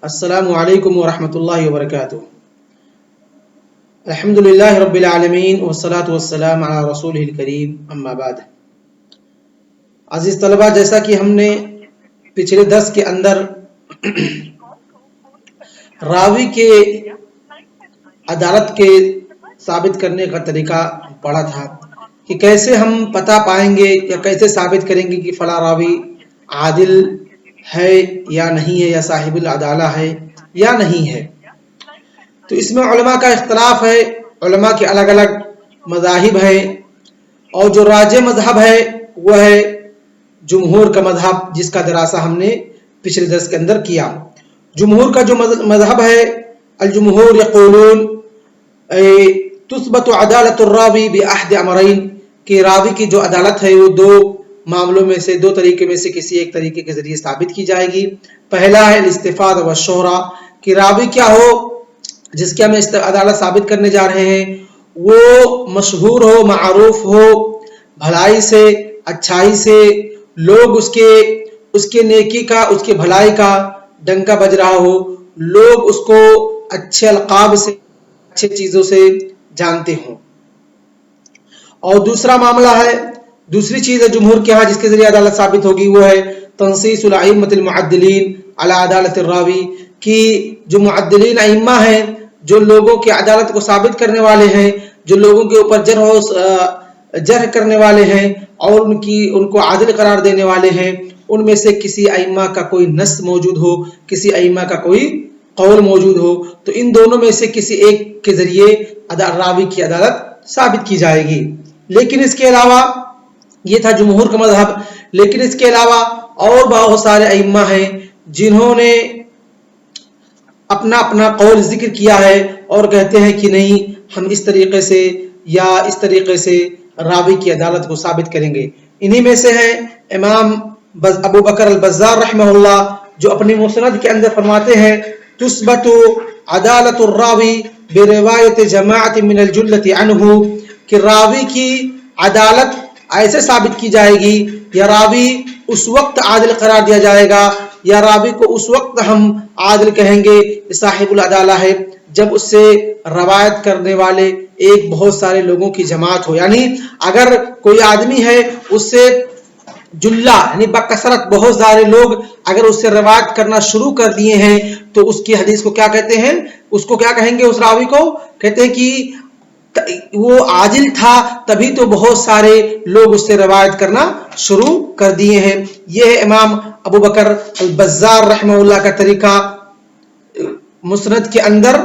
السلام علیکم ورحمۃ اللہ وبرکاتہ۔ الحمد للہ رب العالمین والصلاة والسلام علی رسولہ الکریم، اما بعد۔ عزیز طلبہ، جیسا کہ ہم نے پچھلے درس کے اندر راوی کے عدالت کے ثابت کرنے کا طریقہ پڑھا تھا کہ کیسے ہم پتہ پائیں گے یا کیسے ثابت کریں گے کہ فلاں راوی عادل ہے یا نہیں ہے، یا صاحب العدالہ ہے یا نہیں ہے۔ تو اس میں علماء کا اختلاف ہے، علماء کے الگ الگ مذاہب ہیں، اور جو راجح مذہب ہے وہ ہے جمہور کا مذہب، جس کا دراسہ ہم نے پچھلے درس کے اندر کیا۔ جمہور کا جو مذہب ہے، الجمہور یقولون تثبت عدالت الراوی باحد امرین، کہ راوی کی جو عدالت ہے وہ دو معاملوں میں سے، دو طریقے میں سے کسی ایک طریقے کے ذریعے ثابت کی جائے گی۔ پہلا ہے الاستفاضہ والشہرہ، کہ راوی کیا ہو جس کے ہم عدالت ثابت کرنے جا رہے ہیں وہ مشہور ہو، معروف ہو، بھلائی سے، اچھائی سے، لوگ اس کے نیکی کا، اس کے بھلائی کا ڈنکا بج رہا ہو، لوگ اس کو اچھے القاب سے، اچھے چیزوں سے جانتے ہوں۔ اور دوسرا معاملہ ہے، دوسری چیز ہے جمہور کے ہاں جس کے ذریعے عدالت ثابت ہوگی، وہ ہے تنصیص الائمۃ المعدلین علی عدالت الراوی، کہ جو معدلین ائمہ ہیں، جو لوگوں کی عدالت کو ثابت کرنے والے ہیں، جو لوگوں کے اوپر جرح کرنے والے ہیں اور ان کو عادل قرار دینے والے ہیں، ان میں سے کسی ائمہ کا کوئی نص موجود ہو، کسی ائمہ کا کوئی قول موجود ہو، تو ان دونوں میں سے کسی ایک کے ذریعے راوی کی عدالت ثابت کی جائے گی۔ لیکن اس کے علاوہ، یہ تھا جمہور کا مذہب، لیکن اس کے علاوہ اور بہت سارے ائمہ ہیں جنہوں نے اپنا اپنا قول ذکر کیا ہے اور کہتے ہیں کہ نہیں، ہم اس طریقے سے یا اس طریقے سے راوی کی عدالت کو ثابت کریں گے۔ انہی میں سے ہیں امام ابو بکر البزار رحمہ اللہ، جو اپنی مسند کے اندر فرماتے ہیں تثبت عدالت الراوی بروایت جماعت من الجلۃ عنہ، کہ راوی کی عدالت ایسے ثابت کی جائے گی، یا راوی اس وقت عادل قرار دیا جائے گا، یا راوی کو اس وقت ہم عادل کہیں گے، صاحب العدالہ ہے، جب اس سے روایت کرنے والے ایک بہت سارے لوگوں کی جماعت ہو۔ یعنی اگر کوئی آدمی ہے، اس سے جلہ یعنی بکثرت بہت سارے لوگ اگر اس سے روایت کرنا شروع کر دیے ہیں، تو اس کی حدیث کو کیا کہتے ہیں، اس کو کیا کہیں گے، اس راوی کو کہتے ہیں کہ وہ عاجل تھا، تبھی تو بہت سارے لوگ اس سے روایت کرنا شروع کر دیے ہیں۔ یہ ہے امام ابو بکر البزار رحمہ اللہ کا طریقہ مسند کے اندر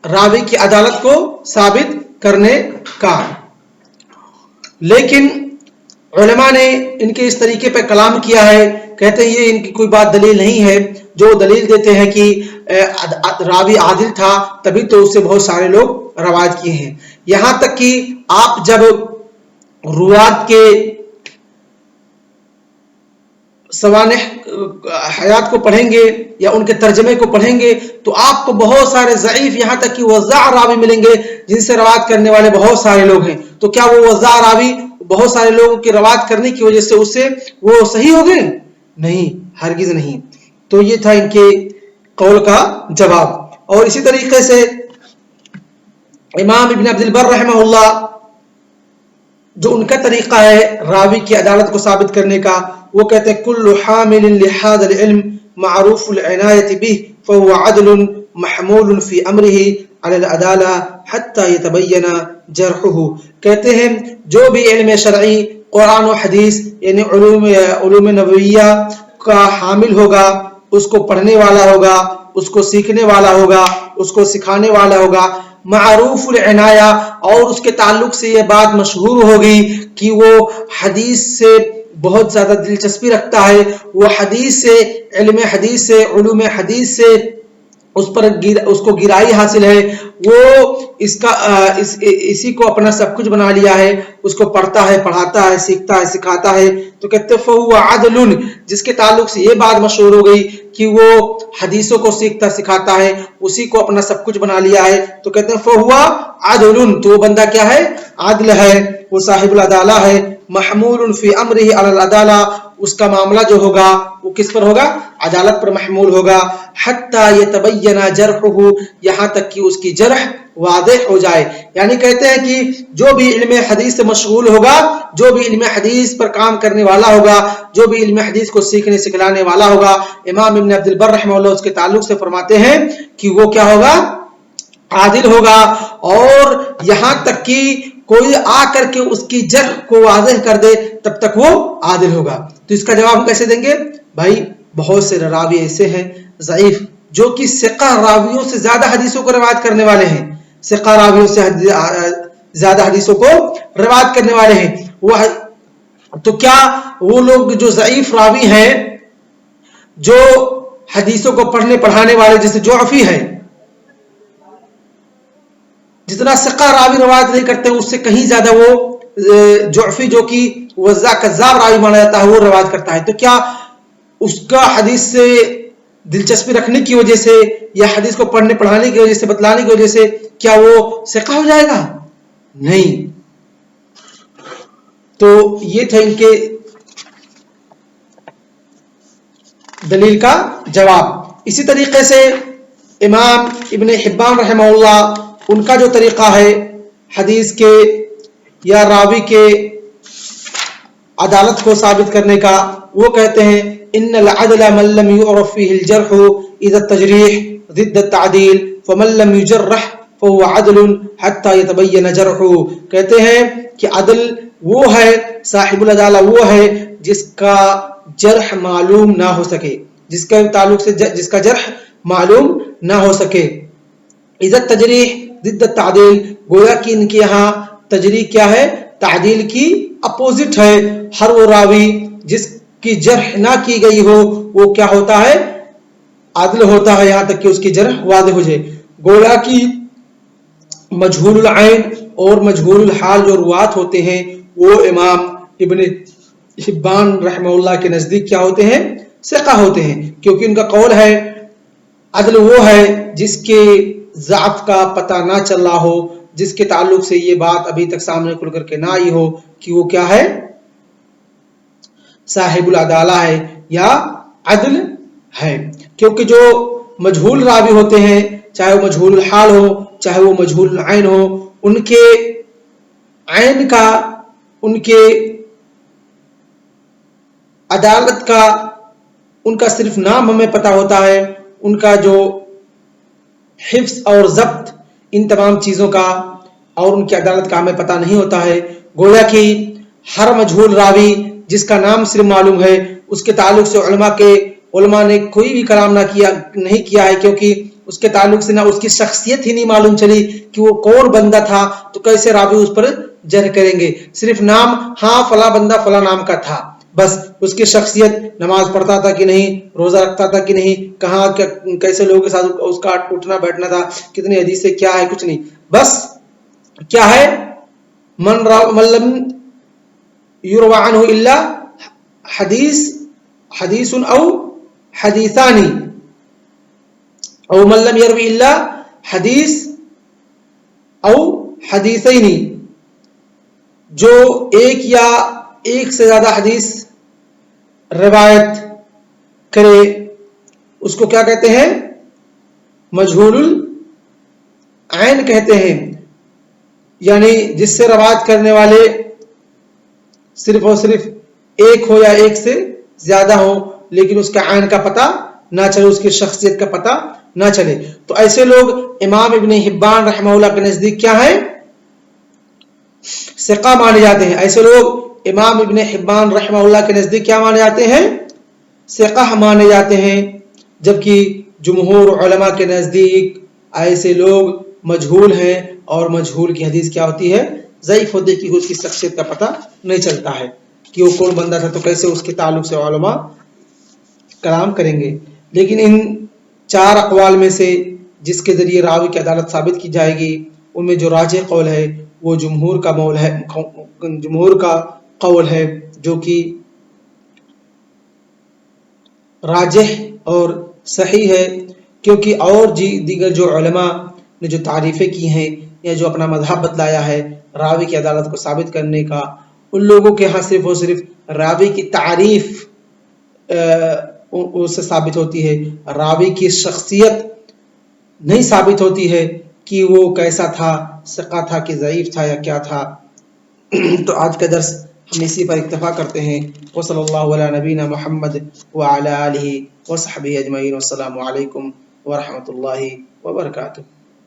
راوی کی عدالت کو ثابت کرنے کا۔ لیکن علماء نے ان کے اس طریقے پہ کلام کیا ہے، کہتے ہیں یہ ان کی کوئی بات دلیل نہیں ہے۔ جو دلیل دیتے ہیں کہ راوی عادل تھا تبھی تو اس سے بہت سارے لوگ روایت کیے ہیں، یہاں تک کہ آپ جب روات کے سوانح حیات کو پڑھیں گے یا ان کے ترجمے کو پڑھیں گے تو آپ کو بہت سارے ضعیف، یہاں تک کہ وضاع راوی ملیں گے جن سے روایت کرنے والے بہت سارے لوگ ہیں۔ تو کیا وہ وضاع راوی بہت سارے لوگوں کی روایت کرنے کی وجہ سے اس سے وہ صحیح ہو گئے؟ نہیں، ہرگز نہیں۔ تو یہ تھا ان کے قول کا جواب۔ اور اسی طریقے سے امام ابن عبد البر رحمہ اللہ، جو ان کا طریقہ ہے راوی کی عدالت کو ثابت کرنے کا، وہ کہتے ہیں کل حامل لهذا العلم معروف العنایة به فهو عدل محمول في امره على العدالة حتى يتبين جرحه۔ کہتے ہیں جو بھی علم شرعی، قرآن و حدیث یعنی علوم نبویہ کا حامل ہوگا، اس کو پڑھنے والا ہوگا، اس کو سیکھنے والا ہوگا، اس کو سکھانے والا ہوگا، معروف العنایہ، اور اس کے تعلق سے یہ بات مشہور ہوگی کہ وہ حدیث سے بہت زیادہ دلچسپی رکھتا ہے، وہ حدیث سے، علم حدیث سے، علوم حدیث سے اس کو گہرائی حاصل ہے، وہ اسی کو اپنا سب کچھ بنا لیا ہے، اس کو پڑھتا ہے، پڑھاتا ہے، سیکھتا ہے، سکھاتا ہے، تو کہتے ہیں فہو عدل، جس کے تعلق سے یہ بات مشہور ہو گئی کہ وہ حدیثوں کو سیکھتا سکھاتا ہے، اسی کو اپنا سب کچھ بنا لیا ہے، تو کہتے ہیں فہو عدل، تو وہ بندہ کیا ہے، عادل ہے، وہ صاحب العدالہ ہے، محمول فی امرہ علی العدالہ، اس کا معاملہ جو ہوگا وہ کس پر ہوگا؟ عدالت پر محمول ہوگا. حتی یتبین جرحہ، یہاں تک کہ اس کی جرح واضح ہو جائے. یعنی کہتے ہیں کہ جو بھی علم حدیث سے مشغول ہوگا، جو بھی علم حدیث پر کام کرنے والا ہوگا، جو بھی علم حدیث کو سیکھنے سکھلانے والا ہوگا، امام ابن عبد البر رحمہ اللہ اس کے تعلق سے فرماتے ہیں کہ وہ کیا ہوگا؟ عادل ہوگا. اور یہاں تک کہ کوئی آ کر کے اس کی جرح کو واضح کر دے تب تک وہ عادل ہوگا. تو اس کا جواب ہم کیسے دیں گے؟ بھائی بہت سے راوی ایسے ہیں ضعیف جو کہ ثقہ راویوں سے زیادہ حدیثوں کو روایت کرنے والے ہیں، ثقہ راویوں سے زیادہ حدیثوں کو روایت کرنے والے ہیں. وہ تو کیا وہ لوگ جو ضعیف راوی ہیں، جو حدیثوں کو پڑھنے پڑھانے والے جیسے جعفی ہے، جتنا ثقہ راوی روایت نہیں کرتے اس سے کہیں زیادہ وہ جعفی جو کہ وضاع کذاب راوی مانا جاتا ہے وہ روایت کرتا ہے، تو کیا اس کا حدیث سے دلچسپی رکھنے کی وجہ سے یا حدیث کو پڑھنے پڑھانے کی وجہ سے بتلانے کی وجہ سے کیا وہ ثقہ ہو جائے گا؟ نہیں. تو یہ تھا ان کے دلیل کا جواب. اسی طریقے سے امام ابن حبان رحمہ اللہ ان کا جو طریقہ ہے حدیث کے یا راوی کے عدالت کو ثابت کرنے کا، وہ کہتے ہیں ان العدل من لم يعرف فيه الجرح اذا التجريح ضد التعديل فمن لم يجرح فهو عدل حتى يتبين جرحه. کہتے ہیں کہ عدل وہ ہے، صاحب العدالہ وہ ہے جس کا جرح معلوم نہ ہو سکے، جس کے تعلق سے جس کا جرح معلوم نہ ہو سکے. اذا التجریح ضد التعدیل، گویا کہ ان کے یہاں تجریح کیا ہے؟ تعدیل کی اپوزٹ ہے. ہر وہ راوی جس کی جرح نہ کی گئی ہو وہ کیا ہوتا ہے؟ عادل ہوتا ہے، یہاں تک کہ اس کی جرح واضح ہو جائے. گویا کہ مجہول العین اور مجہول الحال جو روات ہوتے ہیں وہ امام ابن حبان رحمہ اللہ کے نزدیک کیا ہوتے ہیں؟ ثقہ ہوتے ہیں، کیونکہ ان کا قول ہے عدل وہ ہے جس کے ضعف کا پتہ نہ چل رہا ہو، جس کے تعلق سے یہ بات ابھی تک سامنے کھل کر کے نہ آئی ہو کہ وہ کیا ہے؟ صاحب العدالہ ہے یا عدل ہے. کیونکہ جو مجہول راوی ہوتے ہیں، چاہے وہ مجہول الحال ہو چاہے وہ مجہول العین ہو، ان کے عین کا، ان کے عدالت کا، ان کا صرف نام ہمیں پتہ ہوتا ہے، ان کا جو حفظ اور ضبط ان تمام چیزوں کا اور ان کی عدالت کا ہمیں پتہ نہیں ہوتا ہے. گویا کہ ہر مجہول راوی جس کا نام صرف معلوم ہے اس کے تعلق سے علماء نے کوئی بھی کلام نہیں کیا ہے، کیونکہ اس کے تعلق سے نہ اس کی شخصیت ہی نہیں معلوم چلی کہ وہ کون بندہ تھا، تو کیسے راوی اس پر جرح کریں گے؟ صرف نام، ہاں فلاں بندہ فلاں نام کا تھا، بس اس کی شخصیت، نماز پڑھتا تھا کہ نہیں، روزہ رکھتا تھا کہ نہیں، کہاں کیسے لوگوں کے ساتھ اس کا اٹھنا بیٹھنا تھا، کتنی حدیث سے کیا ہے، کچھ نہیں. بس کیا ہے؟ من لم یروى عنہ الا حدیث او حدیثان او من لم یروی الا حدیث او حدیثین، جو ایک یا ایک سے زیادہ حدیث روایت کرے اس کو کیا کہتے ہیں؟ مجہول العین کہتے ہیں. یعنی جس سے روایت کرنے والے صرف اور صرف ایک ہو یا ایک سے زیادہ ہو، لیکن اس کا عین کا پتہ نہ چلے، اس کی شخصیت کا پتہ نہ چلے. تو ایسے لوگ امام ابن حبان رحمہ اللہ کے نزدیک کیا ہیں؟ ثقہ مانے جاتے ہیں. ایسے لوگ امام ابن حبان رحمہ اللہ کے نزدیک کیا مانے جاتے ہیں؟ ثقہ مانے جاتے ہیں. جبکہ جمہور علماء کے نزدیک ایسے لوگ مجہول ہیں، اور مجہول کی حدیث کیا ہوتی ہے؟ ضعیف ہوتی ہے، کہ اس کی شخصیت کا پتہ نہیں چلتا ہے کہ وہ کون بندہ تھا، تو کیسے اس کے تعلق سے علماء کلام کریں گے. لیکن ان چار اقوال میں سے جس کے ذریعے راوی کی عدالت ثابت کی جائے گی ان میں جو راجح قول ہے وہ جمہور کا قول ہے، جو کہ راجح اور صحیح ہے. کیونکہ اور دیگر جو علماء نے جو تعریفیں کی ہیں یا جو اپنا مذہب بتلایا ہے راوی کی عدالت کو ثابت کرنے کا، ان لوگوں کے ہاں صرف اور صرف راوی کی تعریف اس سے ثابت ہوتی ہے، راوی کی شخصیت نہیں ثابت ہوتی ہے کہ وہ کیسا تھا، ثقہ تھا کہ ضعیف تھا یا کیا تھا۔ تو آج کا درس ہم اسی پر اکتفا کرتے ہیں۔ وصلی اللہ علی نبینا محمد وعلی آلہ وصحبہ اجمعین، والسلام علیکم ورحمۃ اللہ وبرکاتہ۔